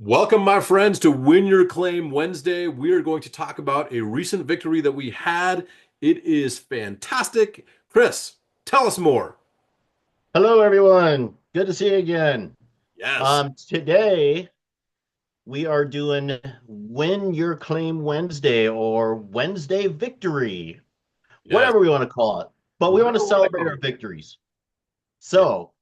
Welcome, my friends, to Win Your Claim Wednesday. We are going to talk about a recent victory that we had. It is fantastic. Chris, tell us more. Hello, everyone. Good to see you again. Yes. Today we are doing Win Your Claim Wednesday or Wednesday Victory, Yes. whatever we want to call it. But we want to Whatever we want to celebrate call our it. victories. Yeah. So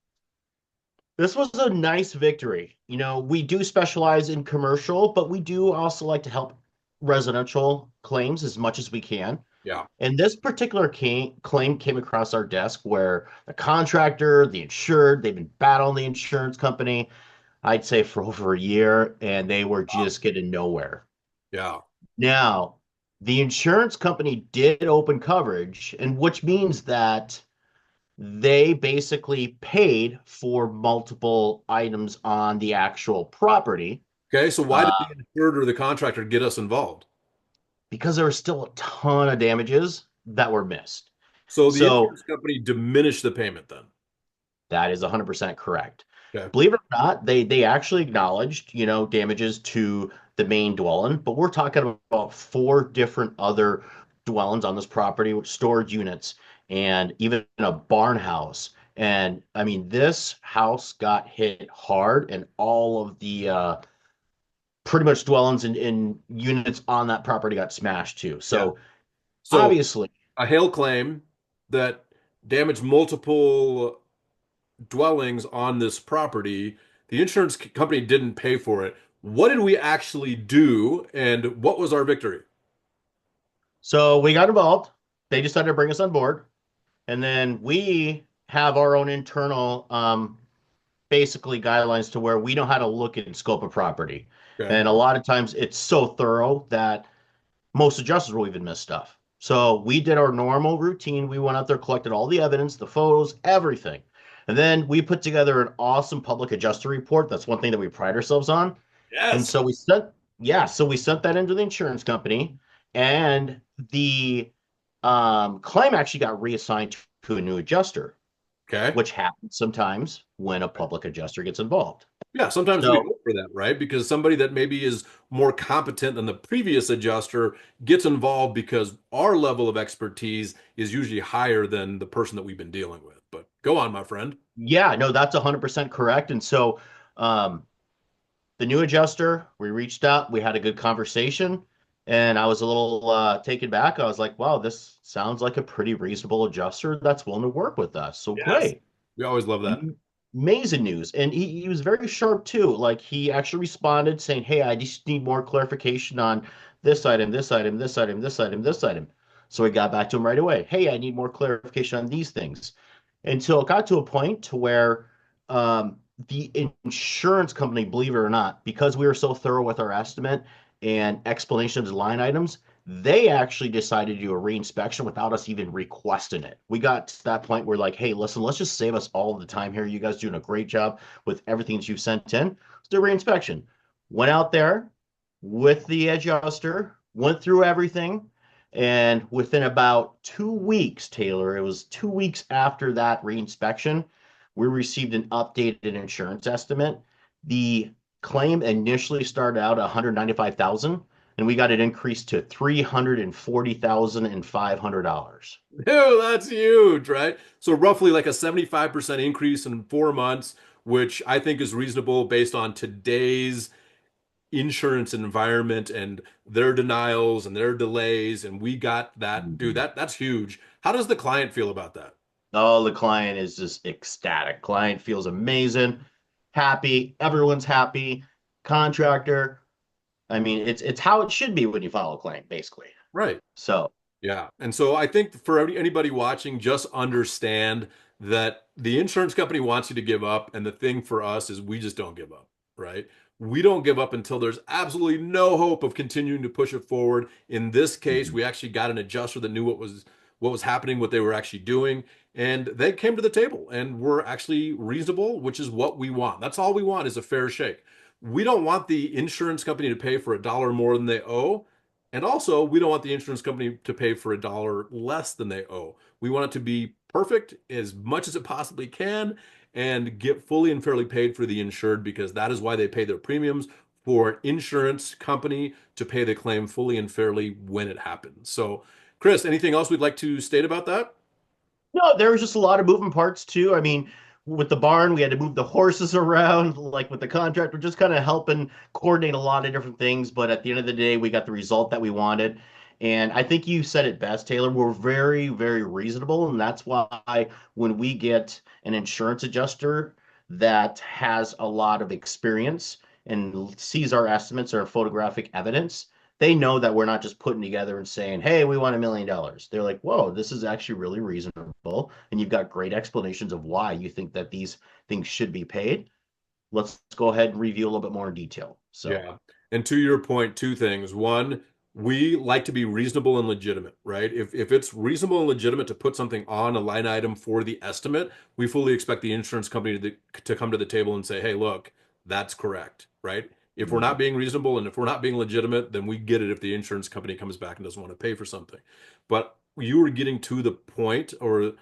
this was a nice victory. We do specialize in commercial, but we do also like to help residential claims as much as we can. Yeah. And this particular claim came across our desk where the contractor, the insured, they've been battling the insurance company, I'd say for over a year, and they were Wow. just getting nowhere. Yeah. Now, the insurance company did open coverage, and which means that they basically paid for multiple items on the actual property Okay. So why uh, did the insured or the contractor get us involved? because there were still a ton of damages that were missed. So the So insurance company diminished the payment then. that is 100% correct. Okay. Believe it or not, they actually acknowledged, damages to the main dwelling, but we're talking about four different other dwellings on this property with storage units and even a barn house. And I mean, this house got hit hard, and all of the pretty much dwellings and units on that property got smashed too. Yeah. So So obviously, a hail claim that damaged multiple dwellings on this property. The insurance company didn't pay for it. What did we actually do, and what was our victory? so we got involved. They decided to bring us on board. And then we have our own internal basically guidelines to where we know how to look and scope a property. Okay. And a lot of times it's so thorough that most adjusters will even miss stuff. So we did our normal routine. We went out there, collected all the evidence, the photos, everything. And then we put together an awesome public adjuster report. That's one thing that we pride ourselves on. And Yes. so we sent that into the insurance company, and the claim actually got reassigned to a new adjuster, Okay. which happens sometimes when a public adjuster gets involved. Yeah, sometimes we So, go for that, right? Because somebody that maybe is more competent than the previous adjuster gets involved because our level of expertise is usually higher than the person that we've been dealing with. But go on, my friend. yeah, no, that's 100% correct. And so, um, the new adjuster, we reached out, we had a good conversation, and I was a little taken back. I was like, wow, this sounds like a pretty reasonable adjuster that's willing to work with us. So Yes. great. We always love that. Amazing news. And he was very sharp too. Like he actually responded saying, hey, I just need more clarification on this item, this item, this item, this item, this item. So we got back to him right away. Hey, I need more clarification on these things. Until it got to a point to where the insurance company, believe it or not, because we were so thorough with our estimate and explanation of the line items, they actually decided to do a reinspection without us even requesting it. We got to that point where like, hey, listen, let's just save us all the time here. You guys doing a great job with everything that you've sent in. Let's do a reinspection. Went out there with the adjuster, went through everything, and within about 2 weeks, Taylor, it was 2 weeks after that reinspection, we received an updated insurance estimate. The claim initially started out at 195,000, and we got it increased to $340,500. Ew, that's huge, right? So roughly like a 75% increase in 4 months, which I think is reasonable based on today's insurance environment and their denials and their delays. And we got that, dude, Mhm. that's huge. How does the client feel about that? Oh, the client is just ecstatic. Client feels amazing, happy. Everyone's happy. Contractor. I mean, it's how it should be when you file a claim, basically. Right. So, Yeah. And so I think for anybody watching, just understand that the insurance company wants you to give up. And the thing for us is we just don't give up, right? We don't give up until there's absolutely no hope of continuing to push it forward. In this case, mhm. we actually got an adjuster that knew what was happening, what they were actually doing, and they came to the table and were actually reasonable, which is what we want. That's all we want is a fair shake. We don't want the insurance company to pay for a dollar more than they owe. And also, we don't want the insurance company to pay for a dollar less than they owe. We want it to be perfect as much as it possibly can and get fully and fairly paid for the insured because that is why they pay their premiums for an insurance company to pay the claim fully and fairly when it happens. So, Chris, anything else we'd like to state about that? No, there was just a lot of moving parts too. I mean, with the barn, we had to move the horses around, like with the contract, we're just kind of helping coordinate a lot of different things. But at the end of the day, we got the result that we wanted. And I think you said it best, Taylor. We're very, very reasonable. And that's why when we get an insurance adjuster that has a lot of experience and sees our estimates or photographic evidence, they know that we're not just putting together and saying, hey, we want $1 million. They're like, whoa, this is actually really reasonable. And you've got great explanations of why you think that these things should be paid. Let's go ahead and review a little bit more in detail. So, Yeah. And to your point, two things. One, we like to be reasonable and legitimate, right? If it's reasonable and legitimate to put something on a line item for the estimate, we fully expect the insurance company to come to the table and say, hey, look, that's correct, right? If we're not mhm. being reasonable and if we're not being legitimate, then we get it if the insurance company comes back and doesn't want to pay for something. But you were getting to the point or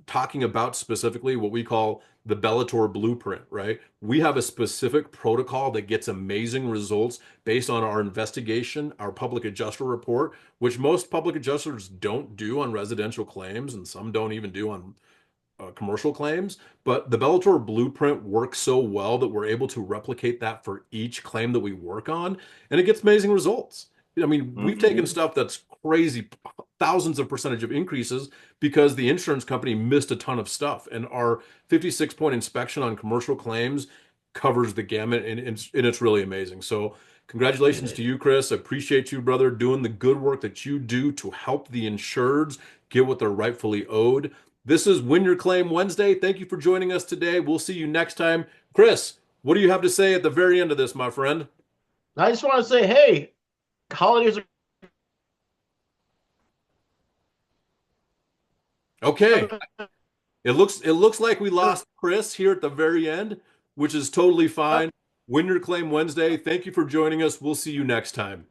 talking about specifically what we call the Bellator Blueprint, right? We have a specific protocol that gets amazing results based on our investigation, our public adjuster report, which most public adjusters don't do on residential claims, and some don't even do on commercial claims. But the Bellator Blueprint works so well that we're able to replicate that for each claim that we work on, and it gets amazing results. I mean, we've taken Mhm. stuff that's crazy, thousands of percentage of increases because the insurance company missed a ton of stuff. And our 56-point inspection on commercial claims covers the gamut, and it's really amazing. So, It congratulations to is. you, Chris. I appreciate you, brother, doing the good work that you do to help the insureds get what they're rightfully owed. This is Win Your Claim Wednesday. Thank you for joining us today. We'll see you next time. Chris, what do you have to say at the very end of this, my friend? I just want to say, hey, holidays Okay. are It looks like we lost Chris here at the very end, which is totally fine. Win Your Claim Wednesday. Thank you for joining us. We'll see you next time.